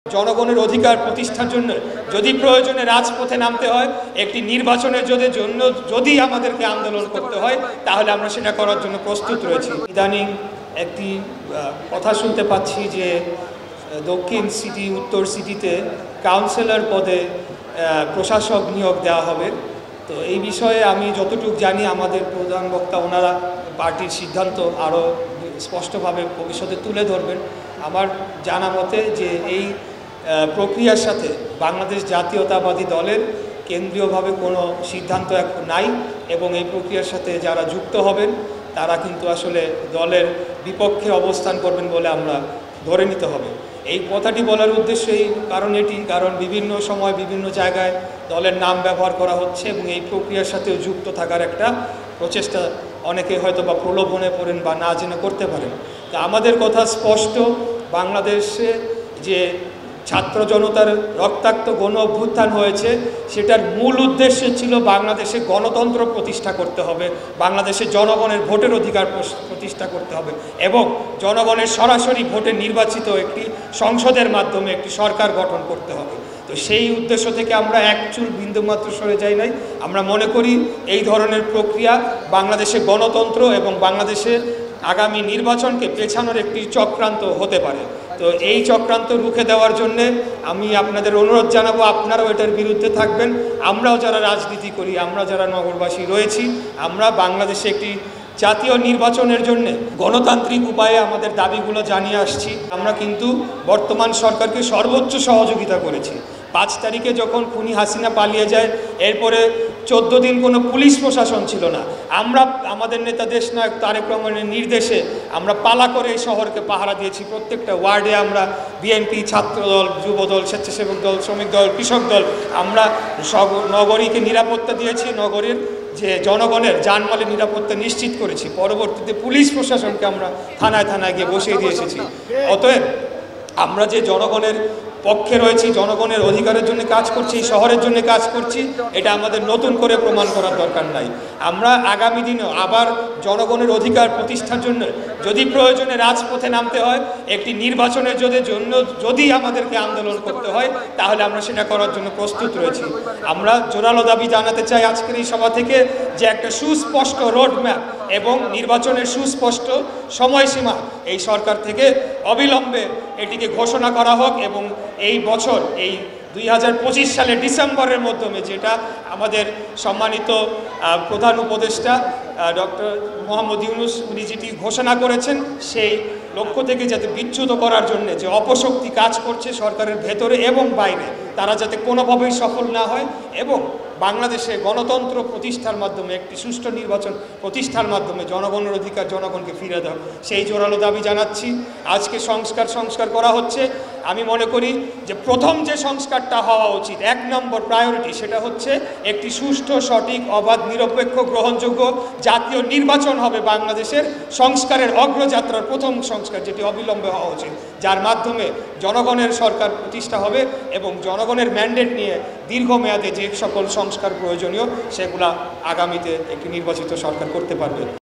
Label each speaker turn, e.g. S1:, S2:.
S1: জনগণের অধিকার প্রতিষ্ঠার জন্য যদি প্রয়োজনে রাজপথে নামতে হয়, একটি নির্বাচনের জন্য যদি আমাদেরকে আন্দোলন করতে হয়, তাহলে আমরা সেটা করার জন্য প্রস্তুত রয়েছি। ইদানিং একটি কথা শুনতে পাচ্ছি যে দক্ষিণ সিটি উত্তর সিটিতে কাউন্সিলর পদে প্রশাসক নিয়োগ দেওয়া হবে। তো এই বিষয়ে আমি যতটুকু জানি আমাদের প্রধান বক্তা ওনারা পার্টির সিদ্ধান্ত আরও স্পষ্টভাবে ভবিষ্যতে তুলে ধরবেন। আমার জানা মতে যে এই প্রক্রিয়ার সাথে বাংলাদেশ জাতীয়তাবাদী দলের কেন্দ্রীয়ভাবে কোনো সিদ্ধান্ত এখন নাই এবং এই প্রক্রিয়ার সাথে যারা যুক্ত হবেন তারা কিন্তু আসলে দলের বিপক্ষে অবস্থান করবেন বলে আমরা ধরে নিতে হবে। এই কথাটি বলার উদ্দেশ্য কারণ বিভিন্ন সময় বিভিন্ন জায়গায় দলের নাম ব্যবহার করা হচ্ছে এবং এই প্রক্রিয়ার সাথেও যুক্ত থাকার একটা প্রচেষ্টা অনেকে হয়তো বা প্রলোভনে পড়েন বা না জেনে করতে পারেন। তা আমাদের কথা স্পষ্ট, বাংলাদেশে যে ছাত্র জনতার রক্তাক্ত গণ অভ্যুত্থান হয়েছে সেটার মূল উদ্দেশ্য ছিল বাংলাদেশে গণতন্ত্র প্রতিষ্ঠা করতে হবে, বাংলাদেশে জনগণের ভোটের অধিকার প্রতিষ্ঠা করতে হবে এবং জনগণের সরাসরি ভোটে নির্বাচিত একটি সংসদের মাধ্যমে একটি সরকার গঠন করতে হবে। তো সেই উদ্দেশ্য থেকে আমরা এক চুল বিন্দুমাত্র সরে যাই নাই। আমরা মনে করি এই ধরনের প্রক্রিয়া বাংলাদেশে গণতন্ত্র এবং বাংলাদেশের আগামী নির্বাচনকে পেছানোর একটি চক্রান্ত হতে পারে। তো এই চক্রান্ত রুখে দেওয়ার জন্যে আমি আপনাদের অনুরোধ জানাবো, আপনারাও এটার বিরুদ্ধে থাকবেন। আমরাও যারা রাজনীতি করি, আমরা যারা নগরবাসী রয়েছি, আমরা বাংলাদেশে একটি জাতীয় নির্বাচনের জন্য গণতান্ত্রিক উপায়ে আমাদের দাবিগুলো জানিয়ে আসছি। আমরা কিন্তু বর্তমান সরকারকে সর্বোচ্চ সহযোগিতা করেছি। 5 তারিখে যখন খুনি হাসিনা পালিয়ে যায়, এরপরে 14 দিন কোনো পুলিশ প্রশাসন ছিল না। আমরা আমাদের নেতা দেশনায়ক তারেক রহমানের নির্দেশে আমরা পালা করে এই শহরকে পাহারা দিয়েছি। প্রত্যেকটা ওয়ার্ডে আমরা বিএনপি, ছাত্রদল, যুবদল, স্বেচ্ছাসেবক দল, শ্রমিক দল, কৃষক দল, আমরা নগরীকে নিরাপত্তা দিয়েছি, নগরীর যে জনগণের জানমালের নিরাপত্তা নিশ্চিত করেছি। পরবর্তীতে পুলিশ প্রশাসনকে আমরা থানায় থানায় গিয়ে বসিয়ে দিয়ে এসেছি। অতএব আমরা যে জনগণের পক্ষে রয়েছি, জনগণের অধিকারের জন্য কাজ করছি, শহরের জন্য কাজ করছি, এটা আমাদের নতুন করে প্রমাণ করার দরকার নাই। আমরা আগামী দিনেও আবার জনগণের অধিকার প্রতিষ্ঠার জন্য যদি প্রয়োজনে রাজপথে নামতে হয়, একটি নির্বাচনের জন্য যদি আমাদেরকে আন্দোলন করতে হয়, তাহলে আমরা সেটা করার জন্য প্রস্তুত রয়েছি। আমরা জোরালো দাবি জানাতে চাই আজকের এই সভা থেকে যে একটা সুস্পষ্ট রোডম্যাপ এবং নির্বাচনের সুস্পষ্ট সময়সীমা এই সরকার থেকে অবিলম্বে এটিকে ঘোষণা করা হোক এবং এই বছর এই 2025 সালের ডিসেম্বরের মাধ্যমে, যেটা আমাদের সম্মানিত প্রধান উপদেষ্টা ডক্টর মোহাম্মদ ইউনূস উনি যেটি ঘোষণা করেছেন, সেই লক্ষ্য থেকে যাতে বিচ্যুত করার জন্য যে অপশক্তি কাজ করছে সরকারের ভেতরে এবং বাইরে, তারা যাতে কোনোভাবেই সফল না হয় এবং বাংলাদেশে গণতন্ত্র প্রতিষ্ঠার মাধ্যমে একটি সুষ্ঠু নির্বাচন প্রতিষ্ঠার মাধ্যমে জনগণের অধিকার জনগণকে ফিরে দেওয়া, সেই জোরালো দাবি জানাচ্ছি। আজকে সংস্কার করা হচ্ছে। আমি মনে করি যে প্রথম যে সংস্কারটা হওয়া উচিত, 1 নম্বর প্রায়োরিটি, সেটা হচ্ছে একটি সুষ্ঠু, সঠিক, অবাধ, নিরপেক্ষ, গ্রহণযোগ্য জাতীয় নির্বাচন হবে বাংলাদেশের সংস্কারের অগ্রযাত্রার প্রথম সংস্কার, যেটি অবিলম্বে হওয়া উচিত, যার মাধ্যমে জনগণের সরকার প্রতিষ্ঠা হবে এবং জনগণের ম্যান্ডেট নিয়ে দীর্ঘমেয়াদে যে সকল সংস্কার প্রয়োজনীয় সেগুলা আগামীতে একটি নির্বাচিত সরকার করতে পারবে।